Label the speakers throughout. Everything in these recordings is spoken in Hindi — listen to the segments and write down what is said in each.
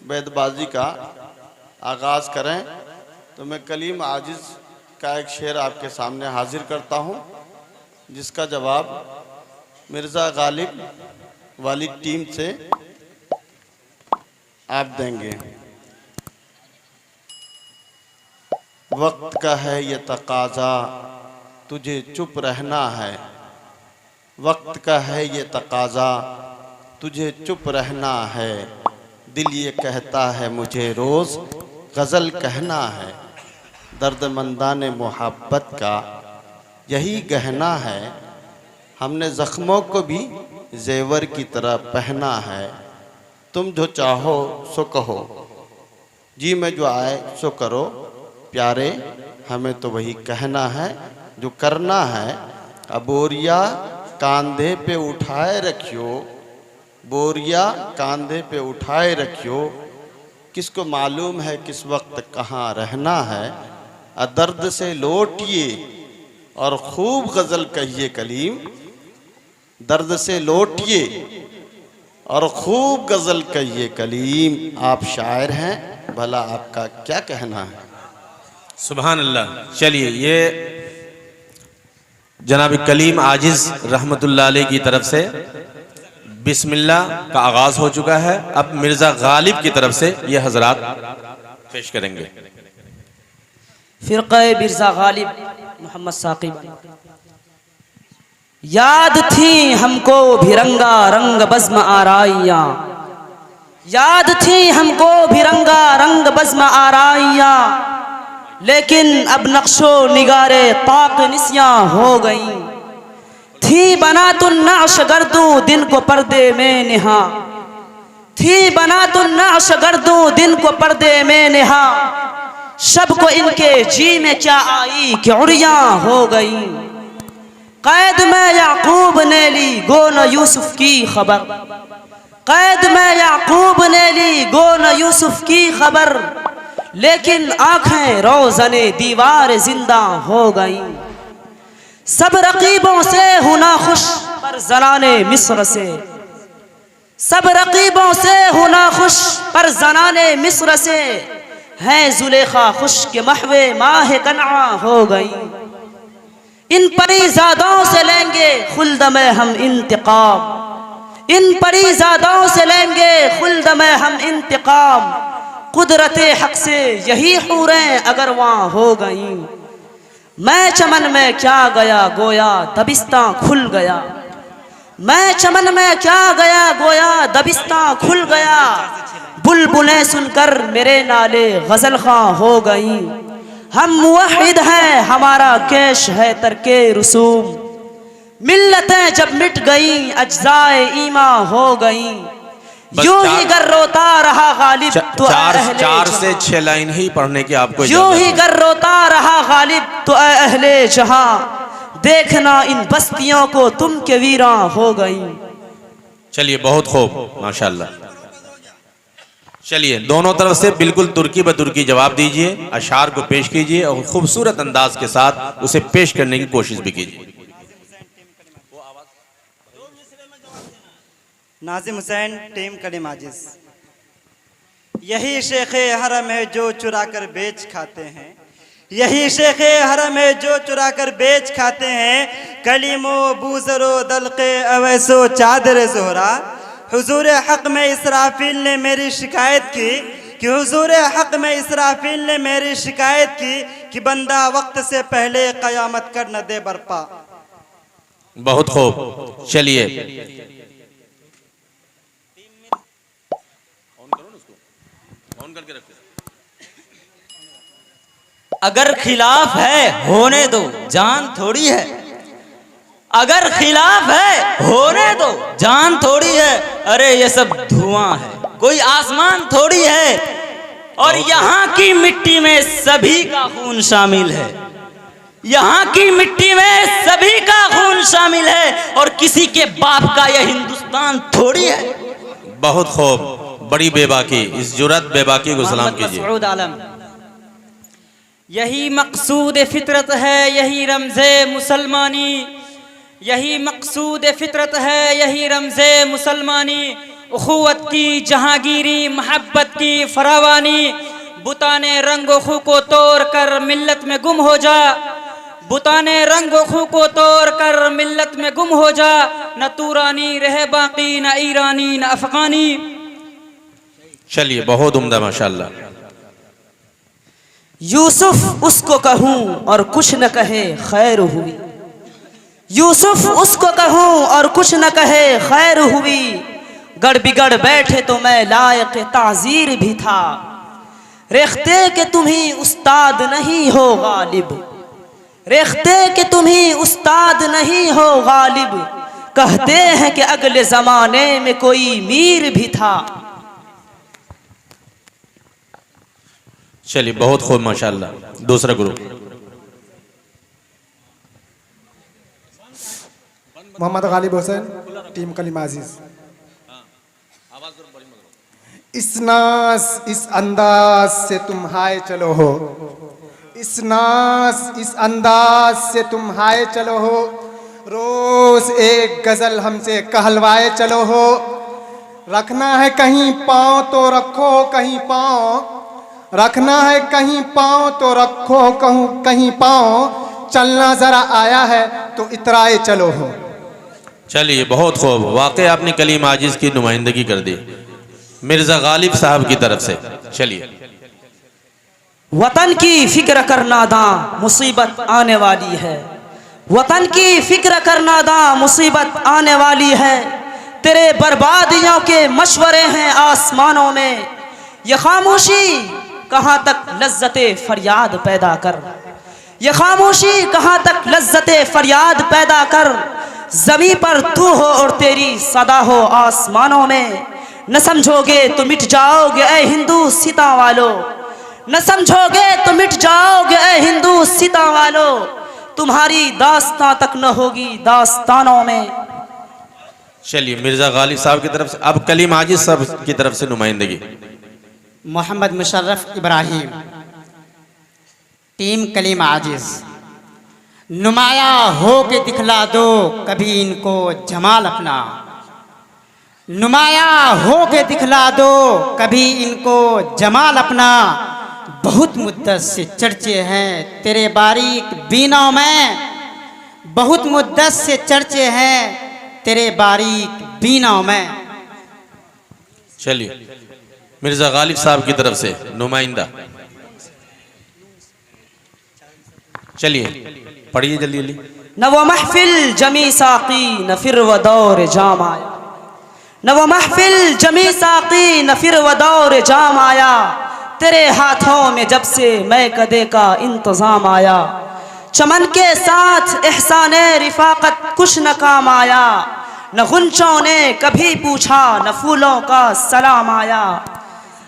Speaker 1: बैतबाजी का आगाज़ करें तो मैं कलीम आजिज़ का एक शेर आपके सामने हाजिर करता हूँ, जिसका जवाब मिर्ज़ा गालिब वाली टीम से आप देंगे। वक्त का है ये तकाज़ा तुझे चुप रहना है, वक्त का है ये तकाज़ा तुझे चुप रहना है, दिल ये कहता है मुझे रोज़ गज़ल कहना है, दर्दमंदाने मोहब्बत का यही गहना है, हमने ज़ख्मों को भी ज़ेवर की तरह पहना है, तुम जो चाहो सो कहो, जी में जो आए सो करो, प्यारे हमें तो वही कहना है जो करना है। अब बोरिया कांधे पे उठाए रखियो, बोरिया कांधे पे उठाए रखियो, किसको मालूम है किस वक्त कहाँ रहना है, दर्द से लौटिए और खूब गज़ल कहिए कलीम, दर्द से लौटिए और खूब गज़ल कहिए कलीम। आप शायर हैं, भला आपका क्या कहना है।
Speaker 2: सुभान अल्लाह। चलिए, ये जनाब कलीम आजिज़ रहमतुल्लाह अलैह की तरफ से बिस्मिल्लाह का आगाज़ हो चुका है। अब मिर्ज़ा गालिब की तरफ से ये हजरात पेश करेंगे।
Speaker 3: फ़िरक़े मिर्ज़ा गालिब मोहम्मद साकिब। याद थी हमको भी रंगा रंग बज़्म आराइयाँ, याद थी हमको भी रंगा रंग बज़्म आराइयाँ, लेकिन अब नक्शो निगारे ताक निस्याँ हो गईं, थी बना तो नाश गर्दू दिन को पर्दे में निहा, थी बना तो नाश गर्दू दिन को पर्दे में निहा, शब को इनके जी में क्या आई कि उड़ियाँ हो गईं, कैद में याकूब ने ली गो न यूसुफ की खबर, कैद में याकूब ने ली गो न यूसुफ की खबर, लेकिन आंखें रोज़ने दीवार जिंदा हो गईं, सब रकीबों से हुना खुश पर ज़नाने मिस्र से, सब रकीबों से हुना खुश पर ज़नाने मिस्र से, हैं जुलेखा खुश के महवे माह कनआ हो गईं, इन परीज़ादों से लेंगे खुल्द में हम इंतकाम, इन परीज़ादों से लेंगे खुल्द में हम इंतकाम, कुदरते हक से यही हूरें अगर वहाँ हो गईं, मैं चमन में क्या गया गोया दबिस्तां खुल गया, मैं चमन में क्या गया गोया दबिस्तां खुल गया, बुलबुलें सुनकर मेरे नाले गज़ल खां हो गईं, हम मुवहिद हैं हमारा केश है तरके रसूम, मिल्लतें जब मिट गईं अज्जाए ईमा हो गईं, यूं ही गर रोता रहा गालिब तो
Speaker 2: चार से 6 लाइन ही पढ़ने की आपको
Speaker 3: यूं ही गर रोता रहा गालिब तो अहले जहां, देखना इन बस्तियों को तुम के वीरां हो गईं।
Speaker 2: चलिए, बहुत खूब, माशाल्लाह। चलिए, दोनों तरफ से बिल्कुल तुर्की ब तुर्की जवाब दीजिए, अशार को पेश कीजिए और खूबसूरत अंदाज के साथ उसे पेश करने की कोशिश भी कीजिए।
Speaker 4: नाजिम हुसैन टीम कलीम आजिज़। यही शेखे हरम है जो चुरा कर बेच खाते हैं, यही शेखे हरम है जो चुरा कर बेच खाते हैं, कलीमो बूजरो दलके अवैसो चादर ज़ोहरा, हुजूर हक में इसराफिल ने मेरी शिकायत की कि हुजूर हक में इसराफिल ने मेरी शिकायत की कि बंदा वक्त से पहले क़यामत कर न दे बरपा।
Speaker 2: बहुत खूब। चलिए,
Speaker 5: अगर खिलाफ है होने दो, जान थोड़ी है, अगर खिलाफ है होने दो, जान थोड़ी है, अरे ये सब धुआं है, कोई आसमान थोड़ी है, और यहाँ की मिट्टी में सभी का खून शामिल है, यहाँ की मिट्टी में सभी का खून शामिल है, और किसी के बाप का यह हिंदुस्तान थोड़ी है।
Speaker 2: बहुत खूब, बड़ी बेबाकी, इस जुरत बेबाकी को सलाम कीजिए।
Speaker 5: यही मकसूद फितरत है, यही रमज़े मुसलमानी, यही मकसूद फितरत है, यही रमज़े मुसलमानी,
Speaker 6: उखुवत की जहांगीरी मोहब्बत की फरावानी, बुताने रंगो खू को तोड़ कर मिल्लत में गुम हो जा, बुताने रंगो खू को तोड़ कर मिल्लत में गुम हो जा, न तूरानी रहे बाकी न ईरानी न अफगानी।
Speaker 2: चलिए बहुत उम्दा माशाल्लाह।
Speaker 3: यूसुफ उसको कहूँ और कुछ न कहे खैर हुई, यूसुफ उसको कहूँ और कुछ न कहे खैर हुई, गड़ बिगड़ बैठे तो मैं लायक ताज़ीर भी था, रेखते के तुम्ही उस्ताद नहीं हो गालिब, रेखते के तुम्ही उस्ताद नहीं हो गालिब, कहते हैं कि अगले जमाने में कोई मीर भी था।
Speaker 2: चलिए बहुत खूब माशाल्लाह। दूसरा ग्रुप
Speaker 7: मोहम्मद गालिब हुसैन, टीम कलीम अजीज। इस नास इस अंदाज से तुम हाय चलो हो, इस नास इस अंदाज से तुम हाय चलो हो, रोज एक गजल हमसे कहलवाए चलो हो, रखना है कहीं पाँव तो रखो कहीं पाँव, रखना है कहीं पाँव तो रखो कहीं पाँव, चलना जरा आया है तो इतराए चलो हो।
Speaker 2: चलिए बहुत खूब। वाकई आपने कलीम आजिज की नुमाइंदगी कर दी मिर्जा गालिब साहब की तरफ से। चलिए।
Speaker 3: वतन की फिक्र करना दा मुसीबत आने वाली है, वतन की फिक्र करना दा मुसीबत आने वाली है, तेरे बर्बादियों के मशवरे हैं आसमानों में, ये खामोशी कहाँ तक लज्जते फरियाद पैदा कर, ये खामोशी कहाँ तक लज्जते फरियाद पैदा कर, जमी पर तू हो और तेरी सदा हो आसमानों में, न समझोगे तो मिट जाओगे ऐ हिंदू सिता वालों, न समझोगे तो मिट जाओगे ऐ हिंदू सिता वालों, तुम्हारी दास्तां तक न होगी दास्तानों में।
Speaker 2: चलिए मिर्जा गालिब साहब की तरफ से अब कलीम आजिज साहब की तरफ से नुमाइंदगी।
Speaker 8: मोहम्मद मुशर्रफ इब्राहिम, टीम कलीम आजिज। नुमाया हो के दिखला दो कभी इनको जमाल अपना, नुमाया हो के दिखला दो कभी इनको जमाल अपना, बहुत मुद्दत से चर्चे हैं तेरे बारीक बीनों में, बहुत मुद्दत से चर्चे हैं तेरे बारीक बीनों में।
Speaker 2: चलिए मिर्जा गालिब साहब की तरफ से नुमाइंदा। चलिए पढ़िए जल्दी जल्दी।
Speaker 3: न वो महफिल जमी साकी न फिर वो दौर जाम आया, न वो महफिल जमी साकी न फिर वो दौर जाम आया, तेरे हाथों में जब से मैं कदे का इंतजाम आया, चमन के साथ एहसाने रिफाकत कुछ न काम आया, न गुंचों ने कभी पूछा न फूलों का सलाम आया,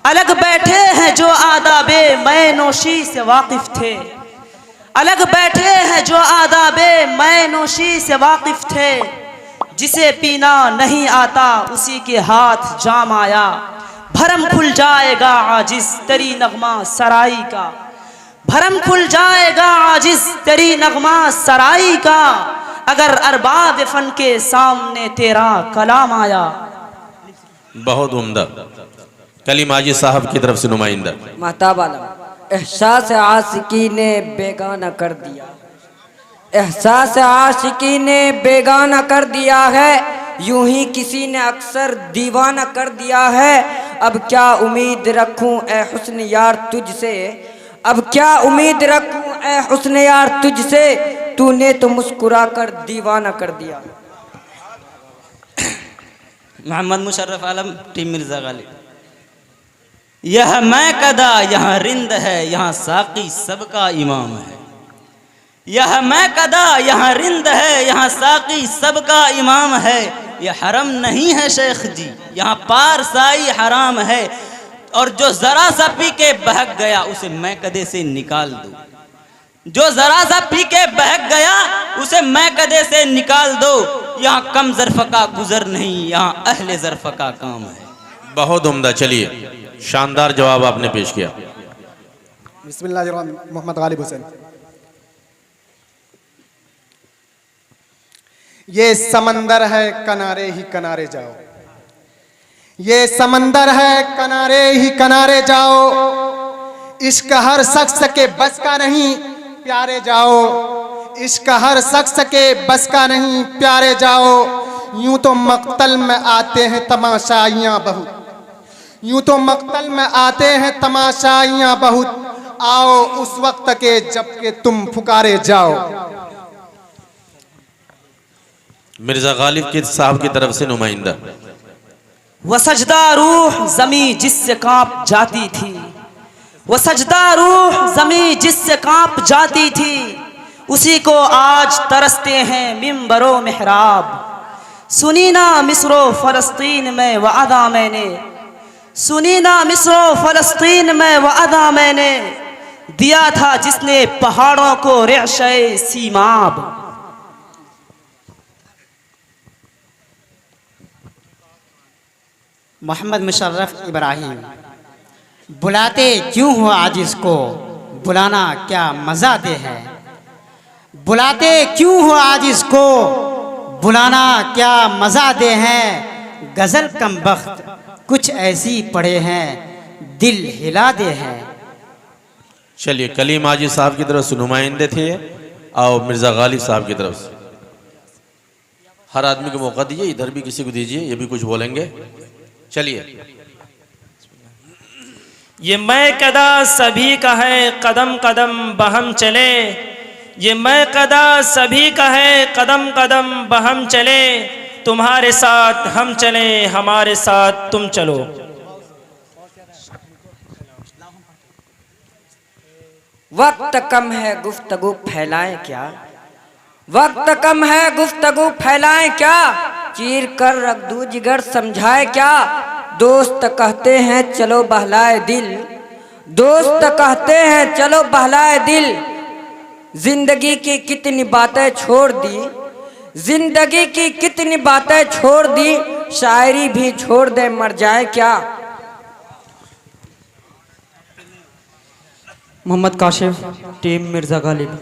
Speaker 3: अलग बैठे हैं जो आदाबे मैं नोशी से वाकिफ थे, अलग बैठे हैं जो आदाबे मैं नोशी से वाकिफ थे, जिसे पीना नहीं आता उसी के हाथ जाम आया, भरम खुल जाएगा आजिज तेरी नगमा सराई का, भरम खुल जाएगा आजिज तेरी नगमा सराई का, अगर अरबाब फन के सामने तेरा कलाम आया।
Speaker 2: बहुत उम्दा। कलीम आजिज साहब की तरफ से नुमाइंदा।
Speaker 9: महताब आलम, एहसास आशिकी ने बेगाना कर दिया, एहसास आशिकी ने बेगाना कर दिया है, यूं ही किसी ने अक्सर दीवाना कर दिया है, अब क्या उम्मीद रखूं ए हुस्न यार तुझसे, अब क्या उम्मीद रखूं ए हुस्न यार तुझसे, तूने तो मुस्कुरा कर दीवाना कर दिया।
Speaker 5: मोहम्मद मुशर्रफ आलम, टीम मिर्जा गालिब। यह मैं कदा यहाँ रिंद है, यहाँ साकी सबका इमाम है, यह मैं कदा यहाँ रिंद है, यहाँ साकी सबका इमाम है, यह हरम नहीं है शेख जी, यहाँ पार साई हराम है, और जो जरा सा पी के बहक गया उसे मैं कदे से निकाल दूं, जो जरा सा पी के बहक गया उसे मैं कदे से निकाल दो, यहाँ कम ज़र्फ़ का गुजर नहीं, यहाँ अहले ज़र्फ़ का काम है।
Speaker 2: बहुत उम्दा। चलिए शानदार जवाब आपने पेश किया।
Speaker 7: बिस्मिल्लाहिर्रहमानिर्रहीम। मोहम्मद गालिब हुसैन। ये समंदर है किनारे ही किनारे जाओ, ये समंदर है किनारे ही किनारे जाओ, इश्क हर शख्स के बस का नहीं प्यारे जाओ, इश्क हर शख्स के बस का नहीं प्यारे जाओ। यूं तो मक्तल में आते हैं तमाशाइयाँ बहुत, यूं तो मक्तल में आते हैं तमाशाइयाँ बहुत, आओ उस वक्त के जबकि तुम पुकारे जाओ।
Speaker 2: मिर्जा गालिब के साहब की तरफ से नुमाइंदा।
Speaker 3: वो सजदा रूह जमी जिससे कांप जाती थी, वो सजदा रूह जमी जिससे कांप जाती थी, उसी को आज तरसते हैं मिंबरो मेहराब। सुनी ना मिस्रो फलस्तीन में वो अदा मैंने, सुनी ना मिस्रो फलस्तीन में वो अदा मैंने, दिया था जिसने पहाड़ों को रेशे सीमाब।
Speaker 8: मोहम्मद मुशर्रफ इब्राहिम। बुलाते क्यों हो आज इसको, बुलाना क्या मज़ा दे है, बुलाते क्यों हो आज इसको, बुलाना क्या मज़ा दे हैं। गज़ल कम बख्त कुछ ऐसी पढ़े हैं, दिल हिला दे हैं।
Speaker 2: चलिए कलीम आजी साहब की तरफ से नुमाइंदे थे और मिर्जा गालिब साहब की तरफ से। हर आदमी को मौका दीजिए, इधर भी किसी को दीजिए, ये भी कुछ बोलेंगे। चलिए।
Speaker 10: ये मैं कदा सभी का है कदम कदम बहम चले, ये मैं कदा सभी का है कदम कदम बहम चले, तुम्हारे साथ हम चले हमारे साथ तुम चलो।
Speaker 9: वक्त कम है गुफ्तगू फैलाएं क्या, वक्त कम है गुफ्तगू फैलाएं क्या, चीर कर रख दूं जिगर समझाए क्या। दोस्त कहते हैं चलो बहलाए दिल, दोस्त कहते हैं चलो बहलाए दिल, जिंदगी की कितनी बातें छोड़ दी, जिंदगी की कितनी बातें छोड़ दी, शायरी भी छोड़ दे मर जाए क्या।
Speaker 3: मोहम्मद काशिफ, टीम मिर्जा गालिब।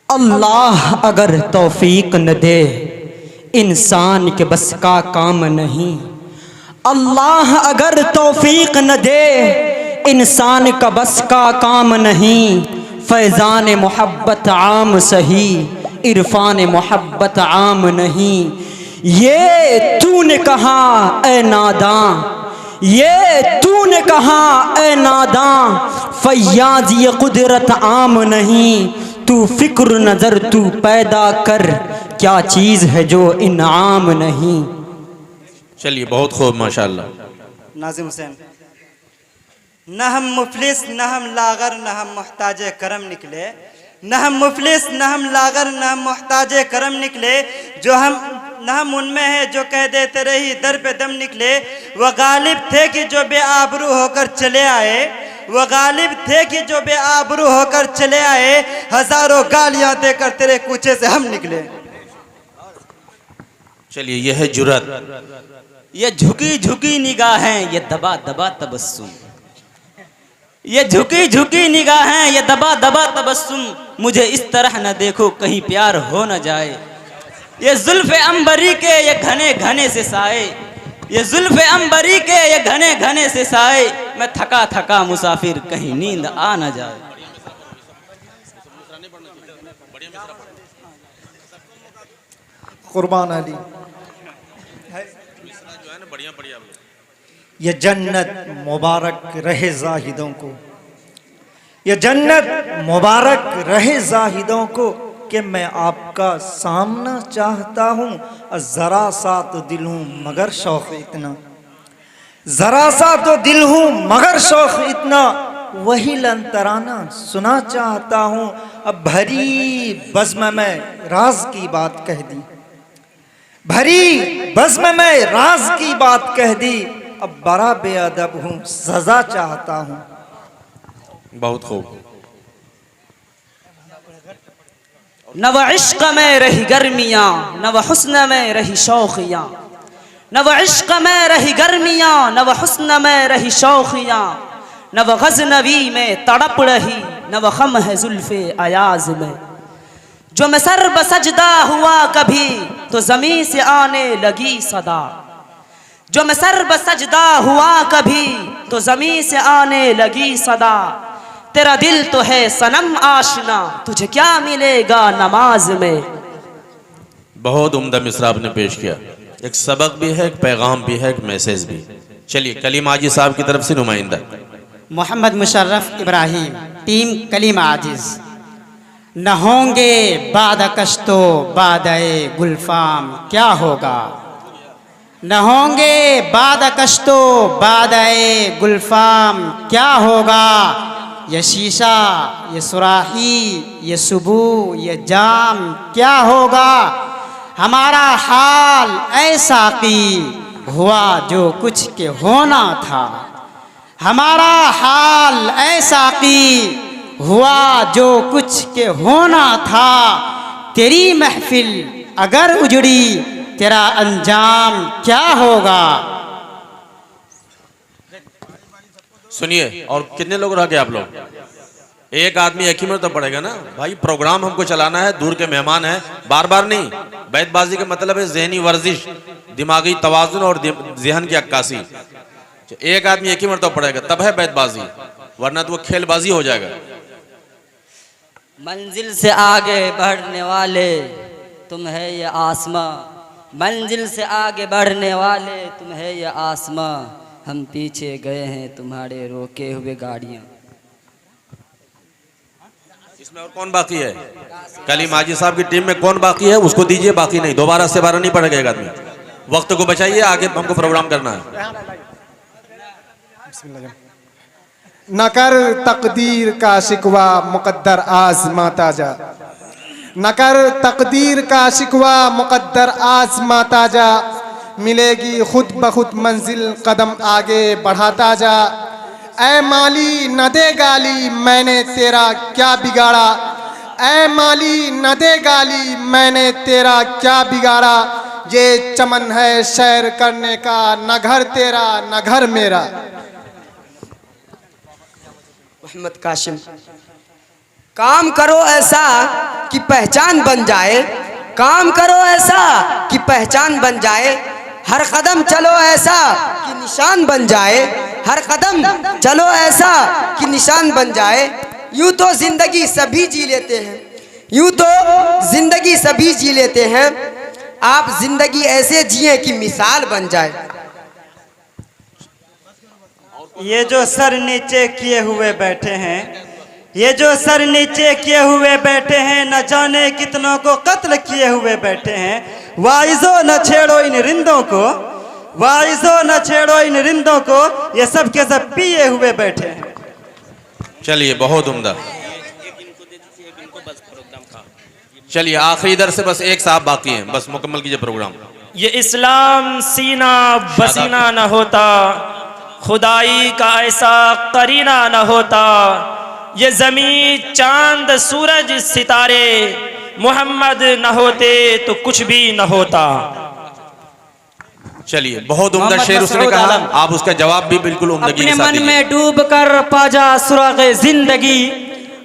Speaker 8: अल्लाह अगर तौफीक न दे इंसान के बस का काम नहीं, अल्लाह अगर तौफीक न दे इंसान का बस का काम नहीं। फैज़ान मोहब्बत आम सही, इरफान मोहब्बत आम नहीं। ये तूने कहा ए नादां, ये तूने कहा ए नादां, फैयाज ये कुदरत आम नहीं। तू फिक्र नजर तू पैदा कर, क्या चीज है जो इनाम नहीं।
Speaker 2: चलिए बहुत खूब माशाल्लाह।
Speaker 4: नाजिम हुसैन। न हम मुफलिस न हम लागर न हम मोहताज करम निकले, न हम मुफलिस न हम लागर न हम मोहताज करम निकले, जो हम न हम उनमें है जो कह देते रही दर पे दम निकले। वह गालिब थे कि जो बेआबरू होकर चले आए, वह गालिब थे कि जो बेआबरू होकर चले आए, हजारों गालियां देकर तेरे कूचे से हम निकले।
Speaker 2: चलिए यह है जुरत।
Speaker 5: ये झुकी झुकी निगाहें ये दबा दबा तबस्सुम, ये झुकी झुकी निगाहें ये दबा दबा तबस्सुम, मुझे इस तरह न देखो कहीं प्यार हो न जाए। ये जुल्फ़े अंबरी के ये घने घने से साए, ये जुल्फ़े अंबरी के ये घने घने से साए, मैं थका थका मुसाफिर कहीं नींद आ न जाए।
Speaker 11: कुर्बान अली। ये जन्नत मुबारक रहे जाहिदों को, ये जन्नत मुबारक रहे जाहिदों को, कि मैं आपका सामना चाहता हूँ। ज़रा सा तो दिल हूँ मगर शौक़ इतना, ज़रा सा तो दिल हूँ मगर शौक़ इतना, वही लंतराना सुना चाहता हूँ। अब भरी बज़्म में राज की बात कह दी, भरी बज़्म में राज की बात कह दी, अब बड़ा बेअदब हूँ सजा चाहता हूँ।
Speaker 2: बहुत खूब।
Speaker 3: न व इश्क में रही गर्मियाँ न व हुस्न में रही शौखियाँ, न व इश्क में रही गर्मियाँ न व हुस्न में रही शौखियाँ, न व गज़नवी में तड़प रही न व ख़म है जुल्फ़े अयाज़ में। जो मैं सर बसजदा हुआ कभी तो ज़मीं से आने लगी सदा, जो मैं सर बसजदा हुआ कभी तो जमीन से आने लगी सदा। तेरा दिल तो है सनम आशना, तुझे क्या मिलेगा नमाज में।
Speaker 2: बहुत उम्दा मिसरा आपने पेश किया। एक सबक भी है, एक पैगाम भी है, एक मैसेज भी। चलिए कलीम आजिज साहब की तरफ से नुमाइंदा
Speaker 8: मोहम्मद मुशर्रफ इब्राहिम, टीम कलीम आजिज। न होंगे बाद कश्तो बादए गुलफाम क्या होगा, न होंगे बाद कश्तो बादए गुलफाम क्या होगा। ये शीशा, ये सुराही, ये सुबह, ये जाम क्या होगा। हमारा हाल ऐसा की हुआ जो कुछ के होना था। हमारा हाल ऐसा की हुआ जो कुछ के होना था। तेरी महफिल अगर उजड़ी तेरा अंजाम क्या होगा।
Speaker 2: सुनिए, और कितने लोग रह गए आप लोग? एक आदमी एक ही मरतबा पड़ेगा ना भाई। प्रोग्राम हमको चलाना है, दूर के मेहमान हैं, बार बार नहीं। बैतबाजी का मतलब है जहनी वर्जिश, दिमागी तवाजुन और जहन की अक्कासी। एक आदमी एक ही मरतबा पड़ेगा तब है बैतबाजी, वरना तो वो खेलबाजी हो जाएगा।
Speaker 5: मंजिल से आगे बढ़ने वाले तुम है ये आसमां, मंजिल से आगे बढ़ने वाले तुम है ये आसमां। हम पीछे गए हैं तुम्हारे रोके हुए गाड़ियां।
Speaker 2: इसमें और कौन बाकी है? कलीम आजिज साहब की टीम में कौन बाकी है उसको दीजिए, बाकी नहीं। दोबारा से 12 नहीं पड़ेगा एक आदमी। वक्त को बचाइए, आगे हमको प्रोग्राम करना है।
Speaker 7: न कर तकदीर का शिकवा मुकद्दर आज़माता जा, न कर तकदीर का शिकवा मुकद्दर आज़माता जा। मिलेगी खुद ब खुद मंजिल कदम आगे बढ़ाता जा। ऐ माली न दे गाली मैंने तेरा क्या बिगाड़ा, ऐ माली न दे गाली मैंने तेरा क्या बिगाड़ा। ये चमन है सैर करने का, न घर तेरा न घर मेरा।
Speaker 9: मोहम्मद काशिम। काम करो ऐसा कि पहचान बन जाए, काम करो ऐसा कि पहचान बन जाए। हर कदम चलो ऐसा कि निशान बन जाए, हर कदम चलो ऐसा कि निशान बन जाए। यूं तो जिंदगी सभी जी लेते हैं, यूं तो जिंदगी सभी जी लेते हैं। आप जिंदगी ऐसे जिए कि मिसाल बन जाए।
Speaker 4: ये जो सर नीचे किए हुए बैठे हैं, ये जो सर नीचे किए हुए बैठे हैं, न जाने कितनों को कत्ल किए हुए बैठे हैं। वाइजो न छेड़ो इन रिंदों को, वाइजो न छेड़ो इन रिंदों को, ये सब के सब पिए हुए बैठे हैं।
Speaker 2: चलिए बहुत उम्दा। चलिए आखिरी दर से बस एक साहब बाकी हैं, बस मुकम्मल कीजिए प्रोग्राम।
Speaker 10: ये इस्लाम सीना बसीना न होता, खुदाई का ऐसा करीना न होता। ये ज़मीन चांद सूरज सितारे मोहम्मद न होते तो कुछ भी न होता।
Speaker 2: चलिए बहुत उम्दा शेर उसने कहा, आप उसका जवाब भी बिल्कुल उम्दगी के साथ
Speaker 6: अपने मन
Speaker 2: दीजिए।
Speaker 6: में डूब कर पाजा सुरागे जिंदगी,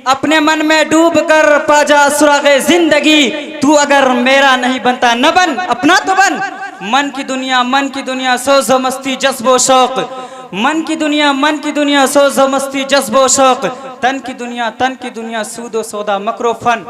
Speaker 6: अपने मन में डूब कर पाजा सुरागे जिंदगी। तू अगर मेरा नहीं बनता न बन, अपना तो बन। मन की दुनिया, मन की दुनिया, सोज़ो मस्ती जज्बो शौक। मन की दुनिया, मन की दुनिया, सोज़ो मस्ती जज्बो शौक। तन की दुनिया, तन की दुनिया, सूदो सौदा मकरो फन।